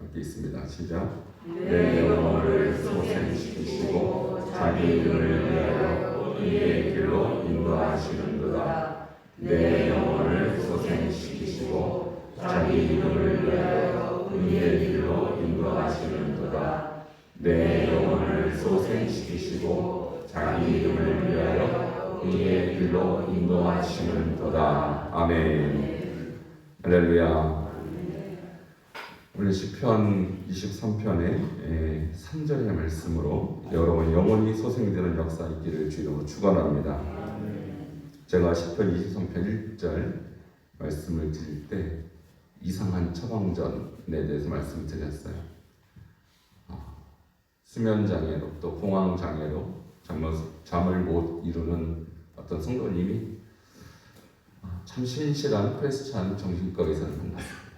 함께 있습니다. 시작. 내 영혼을 소생시키시고 자기 이름을 위하여 의의 길로 인도하시는도다. 내 영혼을 소생시키시고 자기 이름을 위하여 의의 길로 인도하시는도다. 내 영혼을 소생시키시고 자기 이름을 위하여 의의 길로 인도하시는도다. 아멘. 할렐루야. 오늘 시편 23편의 3절의 말씀으로 여러분 영혼이 소생되는 역사 있기를 주님으로 축원합니다. 제가 시편 23편 1절 말씀을 드릴 때 이상한 처방전에 대해서 말씀드렸어요. 수면장애로 또 공황장애로 잠을 못 이루는 어떤 성도님이 참 신실한 크리스찬 정신과 의사를 만났습니다.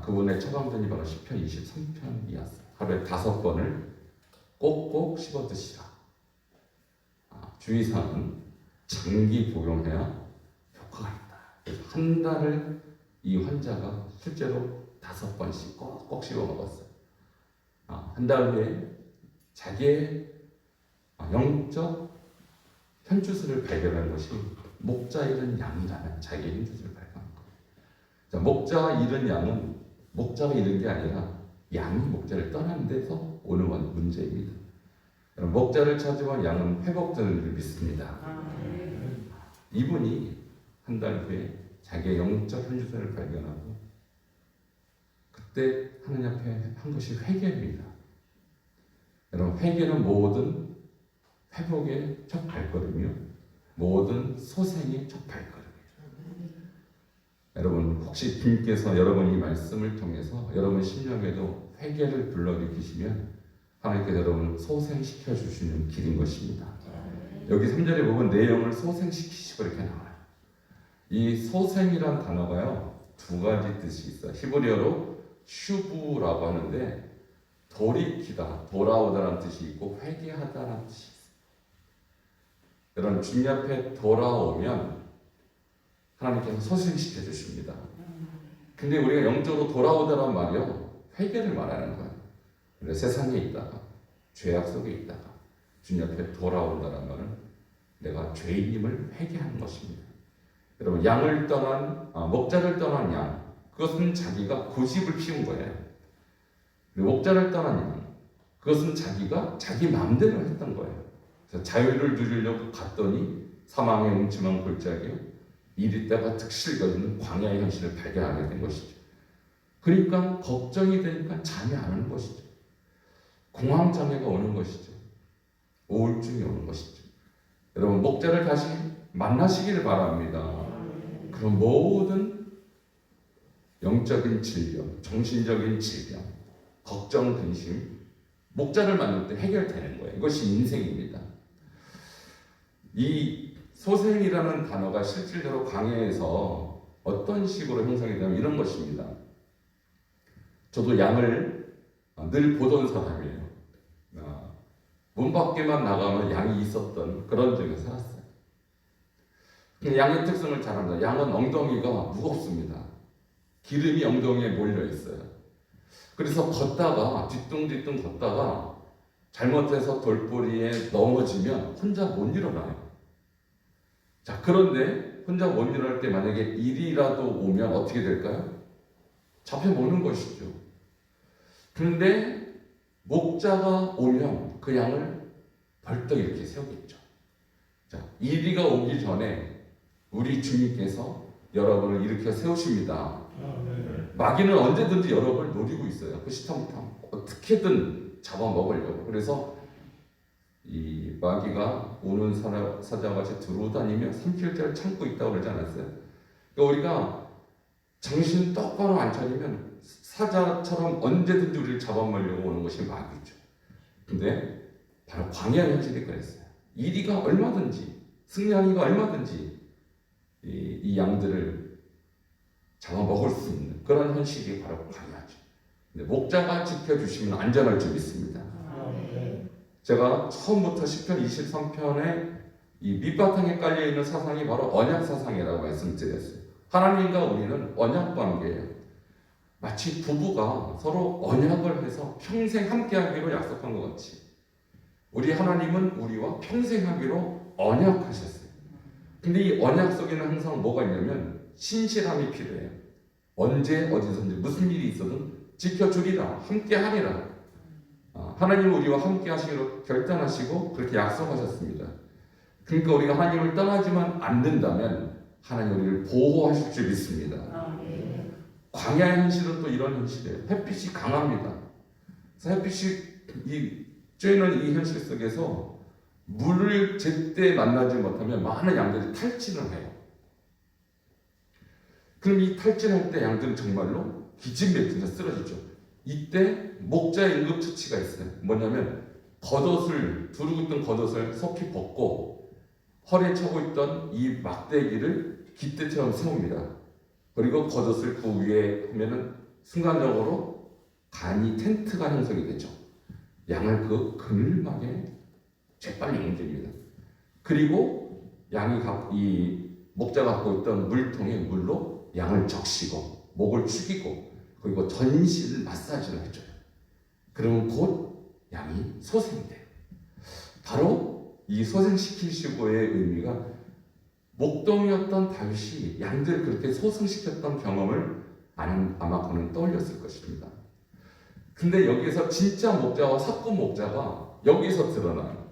그분의 처방전이 바로 시편 23편이었어요. 하루에 5번을 꼭꼭 씹어 드시라. 주의사항은 장기 복용해야 효과가 있다. 그래서 한 달을 이 환자가 실제로 5번씩 꼭꼭 씹어 먹었어요. 한 달 후에 자기의 영적 현주소를 발견한 것이 목자 잃은 양이라는 자기의 현주소를 발견한 거예요. 자, 목자가 잃은 양은 목자가 잃은 게 아니라 양이 목자를 떠난 데서 오는 문제입니다. 목자를 찾으면 양은 회복되는 줄 믿습니다. 이분이 한 달 후에 자기의 영적 현주소를 발견하고 그때 하나님 앞에 한 것이 회개입니다. 여러분, 회개는 모든 회복의 첫 발걸음이요, 모든 소생의 첫 발걸음이에요. 여러분, 혹시 주님께서 여러분 이 말씀을 통해서 여러분 심령에도 회개를 불러일으키시면 하나님께서 여러분을 소생시켜 주시는 길인 것입니다. 여기 3절에 보면 내 영을 소생시키시고 이렇게 나와요. 이 소생이란 단어가요 2가지 뜻이 있어요. 히브리어로 슈브라고 하는데 돌이키다, 돌아오다라는 뜻이 있고 회개하다라는 뜻이 있어요. 여러분, 주님 앞에 돌아오면 하나님께서 소생시켜 주십니다. 근데 우리가 영적으로 돌아오다란 말이요 회개를 말하는 거예요. 그래서 세상에 있다가 죄악 속에 있다가 주님 앞에 돌아온다는 말은 내가 죄인임을 회개하는 것입니다. 여러분, 양을 떠난 목자를 떠난 양, 그것은 자기가 고집을 피운 거예요. 목자를 떠난 양, 그것은 자기가 자기 마음대로 했던 거예요. 그래서 자유를 누리려고 갔더니 사망의 음침한 골짜기에 이리다가 득실거리는 광야의 현실을 발견하게 된 것이죠. 그러니까 걱정이 되니까 잠이 안 오는 것이죠. 공황장애가 오는 것이죠. 우울증이 오는 것이죠. 여러분, 목자를 다시 만나시기를 바랍니다. 그런 모든 영적인 질병, 정신적인 질병, 걱정, 근심, 목자를 만날 때 해결되는 거예요. 이것이 인생입니다. 이 소생이라는 단어가 실질적으로 광야에서 어떤 식으로 형성이 되냐면 이런 것입니다. 저도 양을 늘 보던 사람이에요. 문 밖에만 나가면 양이 있었던 그런 적에 살았어요. 양의 특성을 잘 압니다. 양은 엉덩이가 무겁습니다. 기름이 엉덩이에 몰려 있어요. 그래서 걷다가 뒤뚱뒤뚱 걷다가 잘못해서 돌뿌리에 넘어지면 혼자 못 일어나요. 자, 그런데 혼자 못 일어날 때 만약에 일이라도 오면 어떻게 될까요? 잡혀먹는 것이죠. 그런데 목자가 오면 그 양을 벌떡 이렇게 세우겠죠. 자, 이리가 오기 전에 우리 주님께서 여러분을 일으켜 세우십니다. 마귀는 언제든지 여러분을 노리고 있어요. 호시탐탐 어떻게든 잡아먹으려고. 그래서 이 마귀가 우는 사자같이 들어다니며 삼킬자를 참고 있다고 그러지 않았어요? 그러니까 우리가 정신 똑바로 안 차리면 사자처럼 언제든지 우리를 잡아먹으려고 오는 것이 마귀죠. 근데 바로 광야 현실이 그랬어요. 이리가 얼마든지, 승냥이가 얼마든지 이 양들을 잡아먹을 수 있는 그런 현실이 바로 광야죠. 근데 목자가 지켜주시면 안전할 줄 믿습니다. 제가 처음부터 시편 23편에 이 밑바탕에 깔려있는 사상이 바로 언약 사상이라고 말씀드렸어요. 하나님과 우리는 언약 관계예요. 마치 부부가 서로 언약을 해서 평생 함께하기로 약속한 것 같이 우리 하나님은 우리와 평생 하기로 언약하셨어요. 근데 이 언약 속에는 항상 뭐가 있냐면 신실함이 필요해요. 언제 어디서든지 무슨 일이 있어도 지켜주리라, 함께하리라. 하나님은 우리와 함께하시기로 결단하시고 그렇게 약속하셨습니다. 그러니까 우리가 하나님을 떠나지만 않는다면 하나님 우리를 보호하실 줄 믿습니다. 광야의 현실은 또 이런 현실이에요. 햇빛이 강합니다. 그래서 햇빛이 쬐는 이 현실 속에서 물을 제때 만나지 못하면 많은 양들이 탈진을 해요. 그럼 이 탈진할 때 양들은 정말로 기진맥진에 쓰러지죠. 이때 목자의 응급처치가 있어요. 뭐냐면 겉옷을 두르고 있던 겉옷을 속히 벗고 허리에 차고 있던 이 막대기를 깃대처럼 세웁니다. 그리고 겉옷을 그 위에 하면은 순간적으로 간이 텐트가 형성이 되죠. 양을 그 그늘막에 재빨리 옮깁니다. 그리고 양이 이 목자가 갖고 있던 물통에 물로 양을 적시고 목을 축이고 그리고 전신 마사지를 해줘요. 그러면 곧 양이 소생돼요. 바로 이 소생시키시고의 의미가 목동이었던 다윗이 양들을 그렇게 소생시켰던 경험을 아마 그는 떠올렸을 것입니다. 근데 여기에서 진짜 목자와 사꾼 목자가 여기서 드러나요.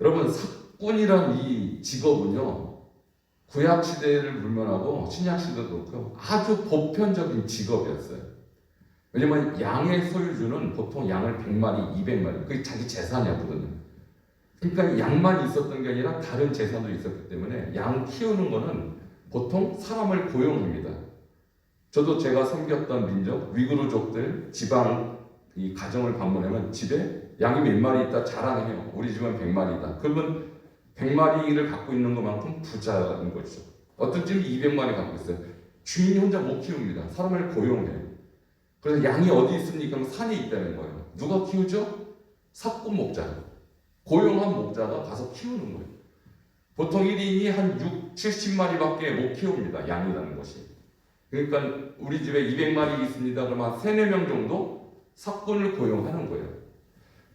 여러분, 사꾼이란 이 직업은요, 구약 시대를 불문하고 신약 시대도 그렇고 아주 보편적인 직업이었어요. 왜냐면 양의 소유주는 보통 양을 100마리, 200마리, 그게 자기 재산이었거든요. 그러니까 양만 있었던 게 아니라 다른 재산도 있었기 때문에 양 키우는 거는 보통 사람을 고용합니다. 저도 제가 섬겼던 민족, 위구르족들 지방 이 가정을 방문하면 집에 양이 몇 마리 있다 자랑해요. 우리 집은 100마리다. 그러면 100마리를 갖고 있는 것만큼 부자인 거죠. 어떤 집은 200마리 갖고 있어요. 주인이 혼자 못 키웁니다. 사람을 고용해요. 그래서 양이 어디 있습니까? 그럼 산에 있다는 거예요. 누가 키우죠? 사꾼 목자. 고용한 목자가 가서 키우는 거예요. 보통 1인이 한 6, 70마리밖에 못 키웁니다. 양이라는 것이. 그러니까 우리 집에 200마리 있습니다. 그러면 3, 4명 정도 사꾼을 고용하는 거예요.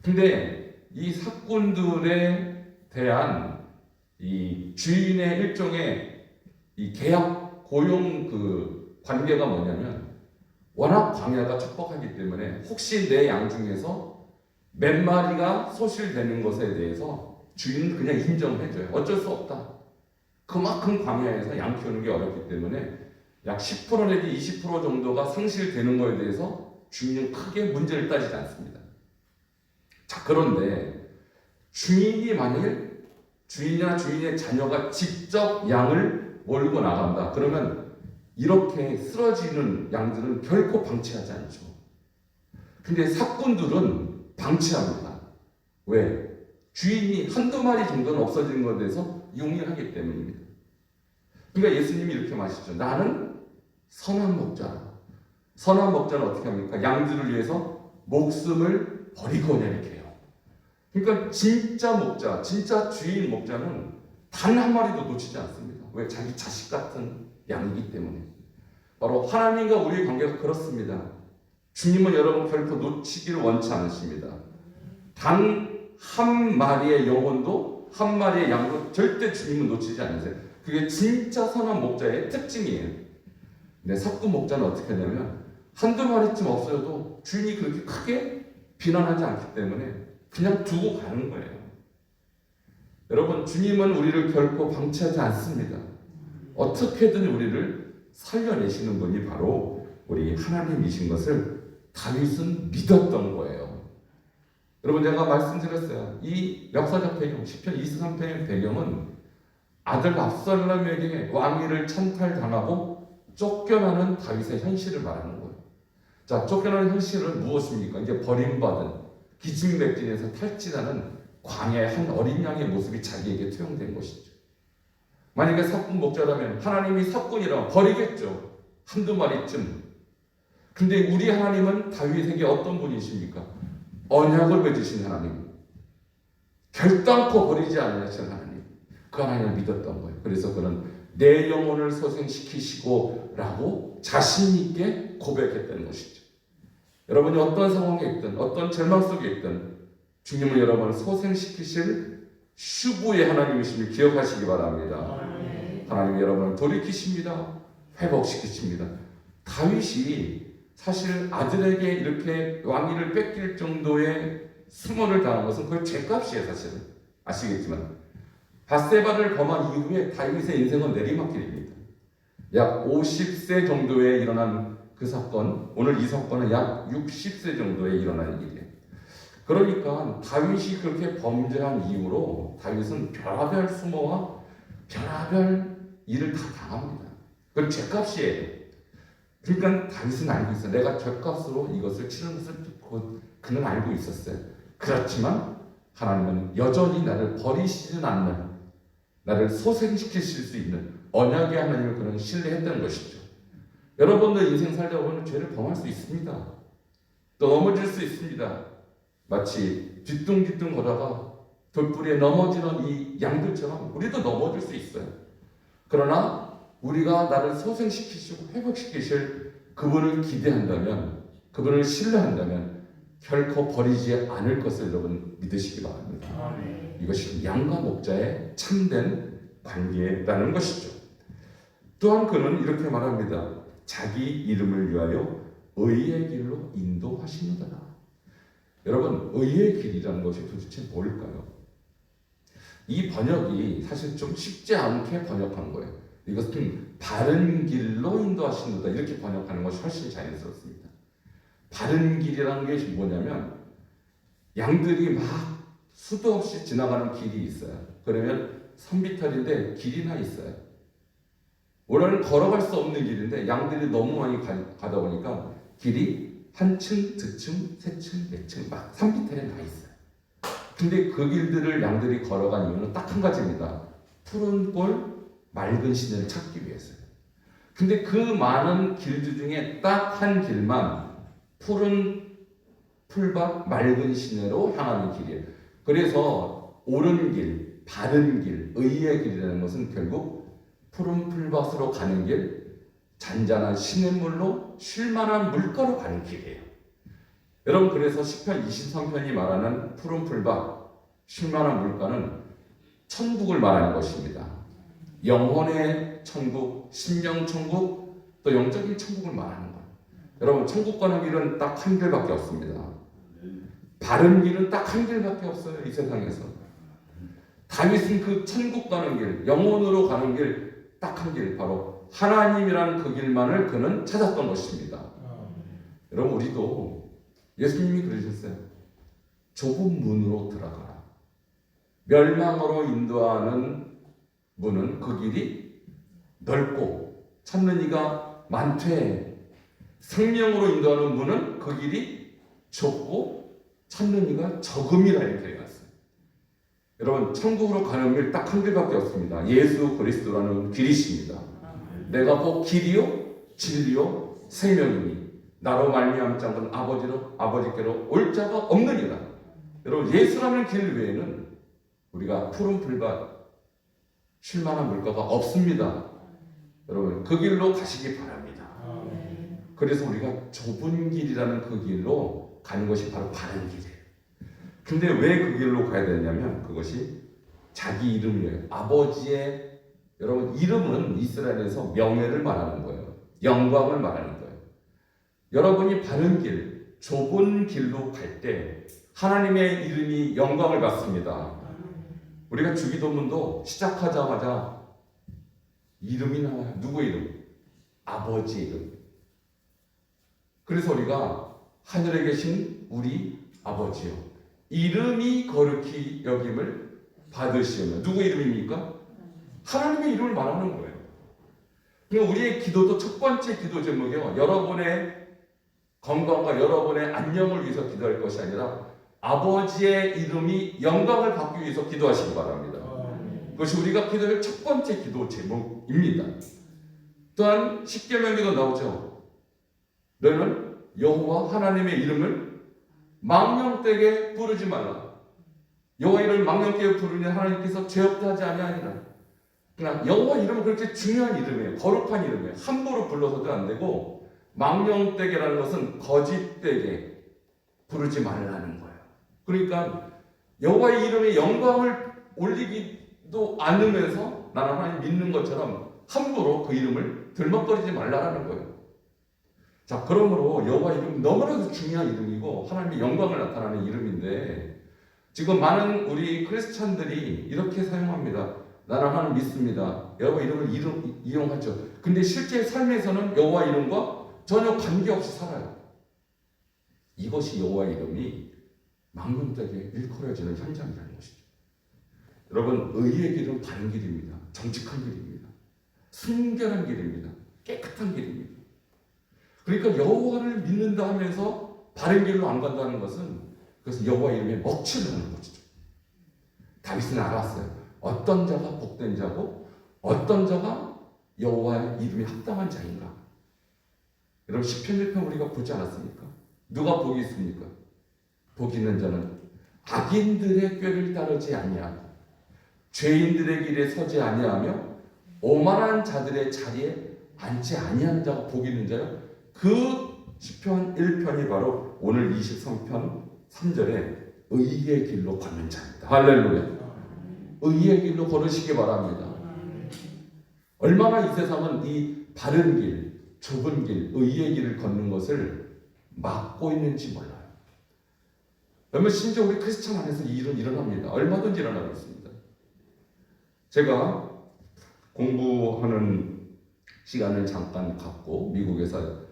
근데 이 사꾼들에 대한 이 주인의 일종의 이 계약 고용 그 관계가 뭐냐면 워낙 광야가 척박하기 때문에 혹시 내 양 중에서 몇 마리가 소실되는 것에 대해서 주인은 그냥 인정해줘요. 어쩔 수 없다. 그만큼 광야에서 양 키우는 게 어렵기 때문에 약 10% 내지 20% 정도가 상실되는 것에 대해서 주인은 크게 문제를 따지지 않습니다. 자, 그런데 주인이 만일 주인이나 주인의 자녀가 직접 양을 몰고 나간다. 그러면 이렇게 쓰러지는 양들은 결코 방치하지 않죠. 근데 사꾼들은 방치합니다. 왜? 주인이 한두 마리 정도는 없어지는 것에 대해서 용인하기 때문입니다. 그러니까 예수님이 이렇게 말하시죠. 나는 선한 목자다. 선한 목자는 어떻게 합니까? 양들을 위해서 목숨을 버리거냐 이렇게 해요. 그러니까 진짜 목자, 진짜 주인 목자는 단 한 마리도 놓치지 않습니다. 왜? 자기 자식 같은 양이기 때문에. 바로 하나님과 우리의 관계가 그렇습니다. 주님은 여러분 결코 놓치기를 원치 않으십니다. 단 한 마리의 영혼도 한 마리의 양도 절대 주님은 놓치지 않으세요. 그게 진짜 선한 목자의 특징이에요. 근데 사꾼 목자는 어떻게 하냐면 한두 마리쯤 없어져도 주인이 그렇게 크게 비난하지 않기 때문에 그냥 두고 가는 거예요. 여러분, 주님은 우리를 결코 방치하지 않습니다. 어떻게든 우리를 살려내시는 분이 바로 우리 하나님이신 것을 다윗은 믿었던 거예요. 여러분, 제가 말씀드렸어요. 이 역사적 배경, 시편 23편의 배경은 아들 압살롬에게 왕위를 찬탈당하고 쫓겨나는 다윗의 현실을 말하는 거예요. 자, 쫓겨나는 현실은 무엇입니까? 이제 버림받은 기진맥진에서 탈진하는 광야의 한 어린 양의 모습이 자기에게 투영된 것이죠. 만약에 사꾼 목자라면 하나님이 사꾼이라면 버리겠죠. 한두 마리쯤. 근데 우리 하나님은 다윗에게 어떤 분이십니까? 언약을 맺으신 하나님, 결단코 버리지 않으신 하나님, 그 하나님을 믿었던 거예요. 그래서 그는 내 영혼을 소생시키시고 라고 자신 있게 고백했다는 것이죠. 여러분이 어떤 상황에 있든 어떤 절망 속에 있든 주님은 여러분을 소생시키실 슈부의 하나님이심을 기억하시기 바랍니다. 하나님이 여러분을 돌이키십니다. 회복시키십니다. 다윗이 사실 아들에게 이렇게 왕위를 뺏길 정도의 수모를 당한 것은 거의 죄값이에요. 사실은 아시겠지만 밧세바를 범한 이후에 다윗의 인생은 내리막길입니다. 약 50세 정도에 일어난 그 사건, 오늘 이 사건은 약 60세 정도에 일어난 일이에요. 그러니까 다윗이 그렇게 범죄한 이후로 다윗은 별의별 수모와 별의별 일을 다 당합니다. 그건 죄값이에요. 그러니까 다윗은 알고 있어요. 내가 죄값으로 이것을 치는 것을 그는 알고 있었어요. 그렇지만 하나님은 여전히 나를 버리시는 않는, 나를 소생시키실 수 있는 언약의 하나님을 그는 신뢰했다는 것이죠. 여러분도 인생 살다 보면 죄를 범할 수 있습니다. 또 넘어질 수 있습니다. 마치 뒤뚱뒤뚱 거다가 돌뿌리에 넘어지는 이 양들처럼 우리도 넘어질 수 있어요. 그러나 우리가 나를 소생시키시고 회복시키실 그분을 기대한다면, 그분을 신뢰한다면 결코 버리지 않을 것을 여러분 믿으시기 바랍니다. 이것이 양과 목자의 참된 관계라는 것이죠. 또한 그는 이렇게 말합니다. 자기 이름을 위하여 의의 길로 인도하시는도다. 여러분, 의의 길이라는 것이 도대체 뭘까요? 이 번역이 사실 좀 쉽지 않게 번역한 거예요. 이것은 바른 길로 인도하시는도다 이렇게 번역하는 것이 훨씬 자연스럽습니다. 바른 길이라는 게 뭐냐면 양들이 막 수도 없이 지나가는 길이 있어요. 그러면 산비탈인데 길이나 있어요. 원래는 걸어갈 수 없는 길인데 양들이 너무 많이 가다 보니까 길이 한 층, 두 층, 세 층, 네 층 막 산비탈에 나 있어요. 근데 그 길들을 양들이 걸어간 이유는 딱 한 가지입니다. 푸른 꼴, 맑은 시내를 찾기 위해서요. 근데 그 많은 길들 중에 딱 한 길만 푸른 풀밭, 맑은 시내로 향하는 길이에요. 그래서 옳은 길, 바른 길, 의의 길이라는 것은 결국 푸른 풀밭으로 가는 길, 잔잔한 시냇물로 쉴만한 물가로 가는 길이에요. 여러분, 그래서 시편 23편이 말하는 푸른 풀밭, 쉴만한 물가는 천국을 말하는 것입니다. 영혼의 천국, 심령 천국, 또 영적인 천국을 말하는 거예요. 여러분, 천국 가는 길은 딱 한 길밖에 없습니다. 바른 길은 딱 한 길밖에 없어요. 이 세상에서. 다윗은 그 천국 가는 길, 영혼으로 가는 길 딱 한 길, 바로 하나님이라는 그 길만을 그는 찾았던 것입니다. 여러분, 우리도 예수님이 그러셨어요. 좁은 문으로 들어가라. 멸망으로 인도하는 문은 그 길이 넓고 찾는 이가 많되, 생명으로 인도하는 문은 그 길이 좁고 찾는 이가 적음이라 이렇게 해놨어요. 여러분, 천국으로 가는 길 딱 한 길밖에 없습니다. 예수 그리스도라는 길이십니다. 내가 곧 길이요 진리요 생명이니 나로 말미암지 않고는 아버지께로 올 자가 없느니라. 여러분, 예수라는 길 외에는 우리가 푸른 풀밭, 쉴만한 물가가 없습니다. 여러분, 그 길로 가시기 바랍니다. 그래서 우리가 좁은 길이라는 그 길로 가는 것이 바로 바른 길이에요. 근데 왜 그 길로 가야 되냐면 그것이 자기 이름이에요. 아버지의, 여러분, 이름은 이스라엘에서 명예를 말하는 거예요. 영광을 말하는 거예요. 여러분이 바른 길, 좁은 길로 갈 때 하나님의 이름이 영광을 받습니다. 우리가 주기도문도 시작하자마자 이름이 나와요. 누구 이름? 아버지 이름. 그래서 우리가 하늘에 계신 우리 아버지요, 이름이 거룩히 여김을 받으시오며. 누구 이름입니까? 하나님의 이름을 말하는 거예요. 그러니까 우리의 기도도 첫 번째 기도 제목이요, 여러분의 건강과 여러분의 안녕을 위해서 기도할 것이 아니라 아버지의 이름이 영광을 받기 위해서 기도하시기 바랍니다. 그것이 우리가 기도할 첫 번째 기도 제목입니다. 또한 십계명에도 나오죠. 너는 여호와 하나님의 이름을 망령되게 부르지 말라. 여호와 이름을 망령되게 부르니 하나님께서 죄 없다 하지 아니하니라. 그러니까 여호와 이름은 그렇게 중요한 이름이에요. 거룩한 이름이에요. 함부로 불러서도 안 되고 망령되게라는 것은 거짓되게 부르지 말라는 거예요. 그러니까 여호와의 이름에 영광을 올리기도 않으면서 나는 하나님 믿는 것처럼 함부로 그 이름을 들먹거리지 말라는 거예요. 자, 그러므로 여호와 이름은 너무나도 중요한 이름이고 하나님의 영광을 나타나는 이름인데 지금 많은 우리 크리스찬들이 이렇게 사용합니다. 나는 하나님 믿습니다. 여호와 이름을 이용하죠. 근데 실제 삶에서는 여호와 이름과 전혀 관계없이 살아요. 이것이 여호와 이름이 망령되게 일컬어지는 현장이라는 것이죠. 여러분, 의의 길은 바른 길입니다. 정직한 길입니다. 순결한 길입니다. 깨끗한 길입니다. 그러니까 여호와를 믿는다 하면서 바른 길로 안 간다는 것은 그래서 여호와 이름에 먹칠을 하는 것이죠. 다윗은 알았어요. 어떤 자가 복된 자고 어떤 자가 여호와의 이름에 합당한 자인가. 여러분 시편 1편 우리가 보지 않았습니까? 누가 복이 있습니까? 복이 있는 자는 악인들의 꾀를 따르지 아니하고 죄인들의 길에 서지 아니하며 오만한 자들의 자리에 앉지 아니하는 자가 복이 있는 자요. 그 시편 1편이 바로 오늘 23편 3절에 의의 길로 걷는 자입니다. 할렐루야. 의의 길로 걸으시기 바랍니다. 얼마나 이 세상은 이 바른 길, 좁은 길, 의의 길을 걷는 것을 막고 있는지 몰라요. 그러면 심지어 우리 크리스찬 안에서 이 일은 일어납니다. 얼마든지 일어나고 있습니다. 제가 공부하는 시간을 잠깐 갖고 미국에서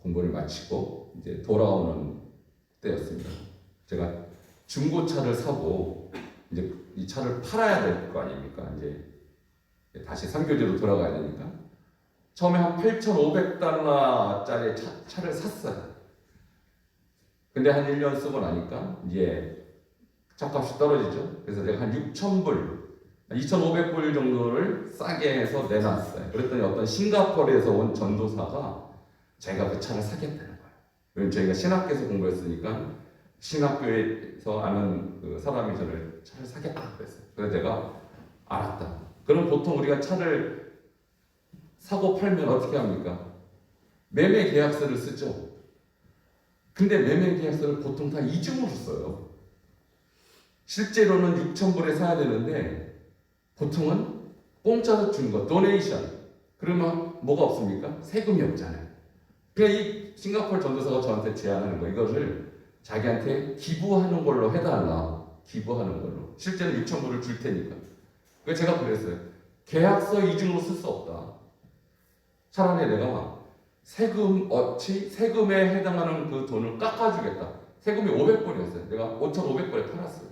공부를 마치고 이제 돌아오는 때였습니다. 제가 중고차를 사고 이제 이 차를 팔아야 될 거 아닙니까? 이제 다시 선교지로 돌아가야 되니까 처음에 한 8,500달러짜리 차를 샀어요. 근데 한 1년 쓰고 나니까 이제 차값이 떨어지죠. 그래서 제가 한 6,000불, 2,500불 정도를 싸게 해서 내놨어요. 그랬더니 어떤 싱가포르에서 온 전도사가 제가 그 차를 사겠다는 거예요. 왜냐면 저희가 신학교에서 공부했으니까 신학교에서 아는 그 사람이 저를 차를 사겠다 그랬어요. 그래서 제가 알았다. 그럼 보통 우리가 차를 사고 팔면 어떻게 합니까? 매매 계약서를 쓰죠. 근데 매매 계약서를 보통 다 이중으로 써요. 실제로는 6,000불에 사야 되는데 보통은 공짜로 준 거, 도네이션. 그러면 뭐가 없습니까? 세금이 없잖아요. 그러니까 이 싱가포르 전도사가 저한테 제안하는 거, 이것을 자기한테 기부하는 걸로 해달라. 기부하는 걸로. 실제는 6,000불을 줄 테니까. 그래서 제가 그랬어요. 계약서 이중으로 쓸 수 없다. 차라리 내가 세금에 해당하는 그 돈을 깎아주겠다. 세금이 500불이었어요. 내가 5,500불에 팔았어요.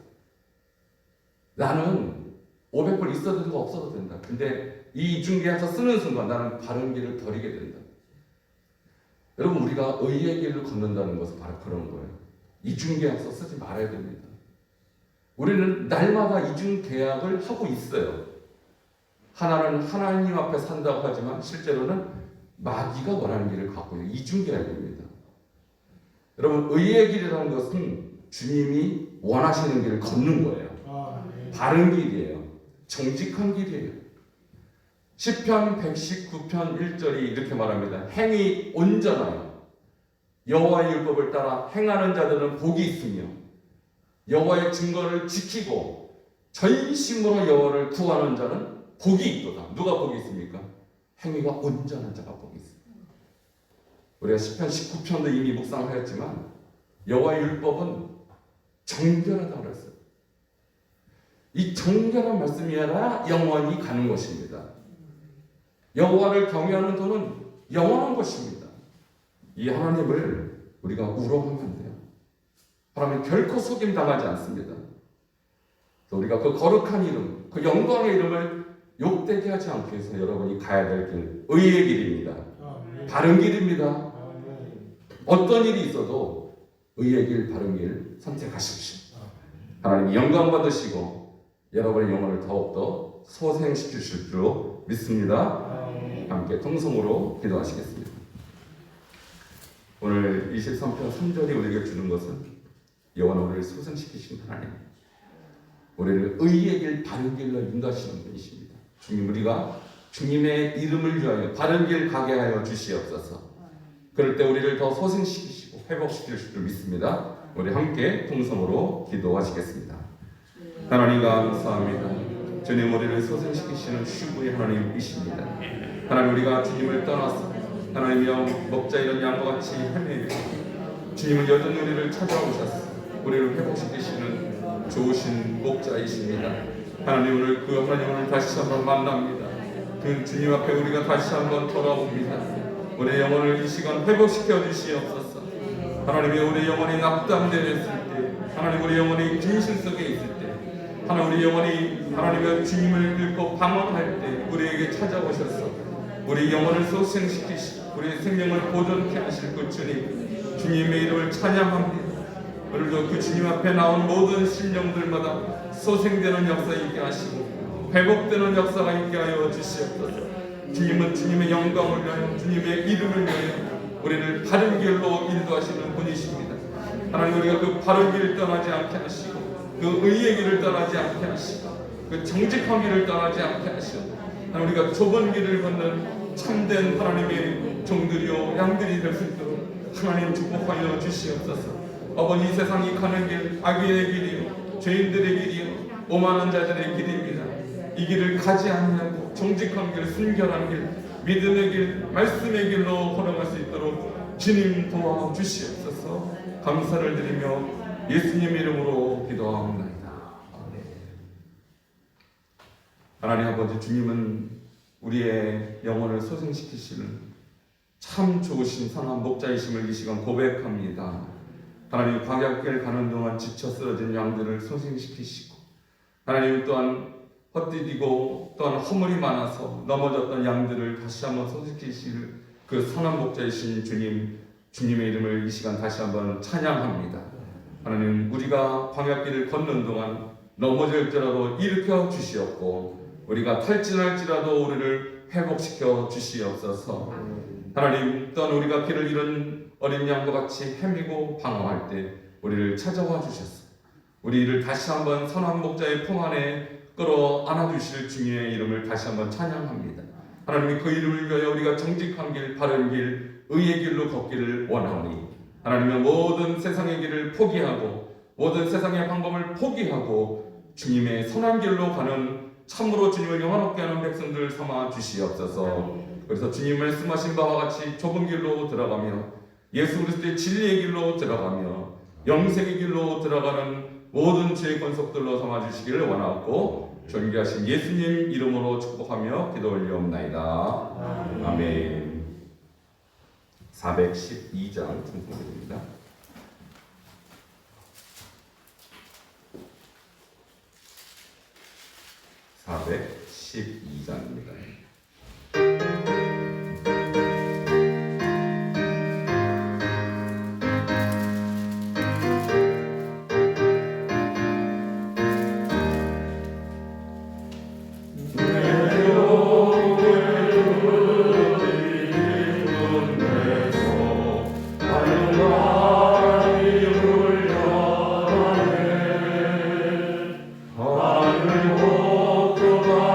나는 500불 있어도 된다, 없어도 된다. 근데 이 이중계약서 쓰는 순간 나는 바른 길을 버리게 된다. 여러분, 우리가 의의 길을 걷는다는 것은 바로 그런 거예요. 이중계약서 쓰지 말아야 됩니다. 우리는 날마다 이중계약을 하고 있어요. 하나는 하나님 앞에 산다고 하지만 실제로는 마귀가 원하는 길을 갖고 있는 이중계약입니다. 여러분, 의의 길이라는 것은 주님이 원하시는 길을 걷는 거예요. 바른 길이에요. 정직한 길이에요. 시편 119편 1절이 이렇게 말합니다. 행위 온전하여 여호와의 율법을 따라 행하는 자들은 복이 있으며 여호와의 증거를 지키고 전심으로 여호와를 구하는 자는 복이 있도다. 누가 복이 있습니까? 행위가 온전한 자가 복이 있습니다. 우리가 시편 19편도 이미 묵상하였지만 여호와의 율법은 정결하다고 그랬어요. 이 정결한 말씀이라 영원히 가는 것입니다. 여호와를 경외하는 도는 영원한 것입니다. 이 하나님을 우리가 우롱하면 안 돼요. 하나님 결코 속임 당하지 않습니다. 우리가 그 거룩한 이름, 그 영광의 이름을 욕되게 하지 않기 위해서 여러분이 가야 될 길, 의의 길입니다. 바른 길입니다. 어떤 일이 있어도 의의 길, 바른 길 선택하십시오. 하나님이 영광 받으시고 여러분의 영혼을 더욱더 소생시키실 줄로 믿습니다. 함께 통성으로 기도하시겠습니다. 오늘 23편 3절이 우리에게 주는 것은 여호와는 우리를 소생시키신 하나님, 우리를 의의 길, 바른 길로 인도하시는 분이십니다. 주님, 우리가 주님의 이름을 위하여 바른 길 가게 하여 주시옵소서. 그럴 때 우리를 더 소생시키시고 회복시킬 줄 믿습니다. 우리 함께 통성으로 기도하시겠습니다. 하나님 감사합니다. 주님, 우리를 소생시키시는 슈부의 하나님이십니다. 하나님, 우리가 주님을 떠나서 하나님이여 먹자 이런 양과 같이 헤매고 주님은 여전히 우리를 찾아오셔서 우리를 회복시키시는 좋으신 목자이십니다. 하나님, 오늘 그 하나님을 다시 한번 만납니다. 그 주님 앞에 우리가 다시 한번 돌아옵니다. 우리의 영혼을 이 시간 회복시켜 주시옵소서. 하나님이 우리의 영혼이 낙담되었을 때, 하나님 우리 영혼이 진실 속에 있을 때, 하나님 우리 영혼이 하나님의 주님을 잃고 방황할 때 우리에게 찾아오셔서 우리 영혼을 소생시키시고 우리의 생명을 보존케 하실 그 주님, 주님의 이름을 찬양합니다. 오늘도 그 주님 앞에 나온 모든 심령들마다 소생되는 역사 있게 하시고 회복되는 역사가 있게 하여 주시옵소서. 주님은 주님의 영광을 위하여 주님의 이름을 위하여 우리를 바른 길로 인도하시는 분이십니다. 하나님, 우리가 그 바른 길을 떠나지 않게 하시고 그 의의 길을 떠나지 않게 하시고 그 정직한 길을 떠나지 않게 하시고 하나님, 우리가 좁은 길을 걷는 참된 하나님의 종들이요 양들이 될 수 있도록 하나님 축복하여 주시옵소서. 아버지, 이 세상이 가는 길 악인의 길이요 죄인들의 길이요 오만한 자들의 길입니다. 이 길을 가지 않냐고 정직한 길, 순결한 길, 믿음의 길, 말씀의 길로 걸어갈 수 있도록 주님 도와주시옵소서. 감사를 드리며 예수님 이름으로 기도합니다. 하나님 아버지, 주님은 우리의 영혼을 소생시키시는 참 좋으신 선한 목자이심을 이 시간 고백합니다. 하나님, 광야길 가는 동안 지쳐 쓰러진 양들을 소생시키시고 하나님 또한 헛디디고 또한 허물이 많아서 넘어졌던 양들을 다시 한번 소생시키실 그 선한 목자이신 주님, 주님의 이름을 이 시간 다시 한번 찬양합니다. 하나님, 우리가 광야길을 걷는 동안 넘어질지라도 일으켜 주시옵고 우리가 탈진할지라도 우리를 회복시켜 주시옵소서. 하나님, 또한 우리가 길을 잃은 어린 양과 같이 헤매고 방황할 때 우리를 찾아와 주셨어. 우리를 다시 한번 선한 목자의 품 안에 끌어안아 주실 주님의 이름을 다시 한번 찬양합니다. 하나님이 그 이름을 위하여 우리가 정직한 길, 바른 길, 의의 길로 걷기를 원하오니 하나님의 모든 세상의 길을 포기하고 모든 세상의 방법을 포기하고 주님의 선한 길로 가는 참으로 주님을 영화롭게 하는 백성들 삼아 주시옵소서. 그래서 주님 말씀하신 바와 같이 좁은 길로 들어가며 예수 그리스도의 진리의 길로 들어가며 영생의 길로 들어가는 모든 죄의 권속들로 삼아 주시기를 원하고 존귀하신 예수님 이름으로 축복하며 기도 올리옵나이다. 아멘. 412장 충성입니다. 412장입니다. 하늘 옥토가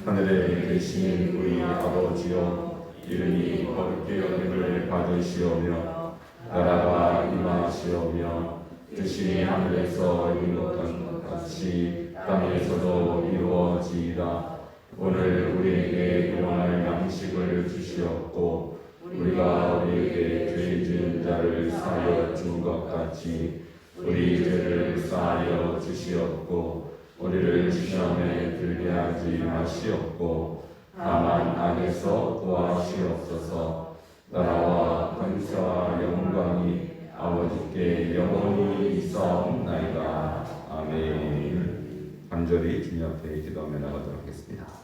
하늘에 계신 우리 아버지여, 이름이 거룩히 여김을 받으시오며 나라가 임하시오며 뜻이 하늘에서 이루어진 것 같이 땅에서도 이루어지이다. 오늘 우리에게 일용할 양식을 주시옵고 우리가 우리에게 죄 지은 자를 사하여 준 것 같이 우리 죄를 사하여 주시옵고 우리를 시험에 들게 하지 마시옵고 다만 악에서 구하시옵소서. 나라와 권세와 영광이 아버지께 영원히 있사옵나이다. 아멘. 간절히 주님 앞에 기도하며 나가도록 하겠습니다.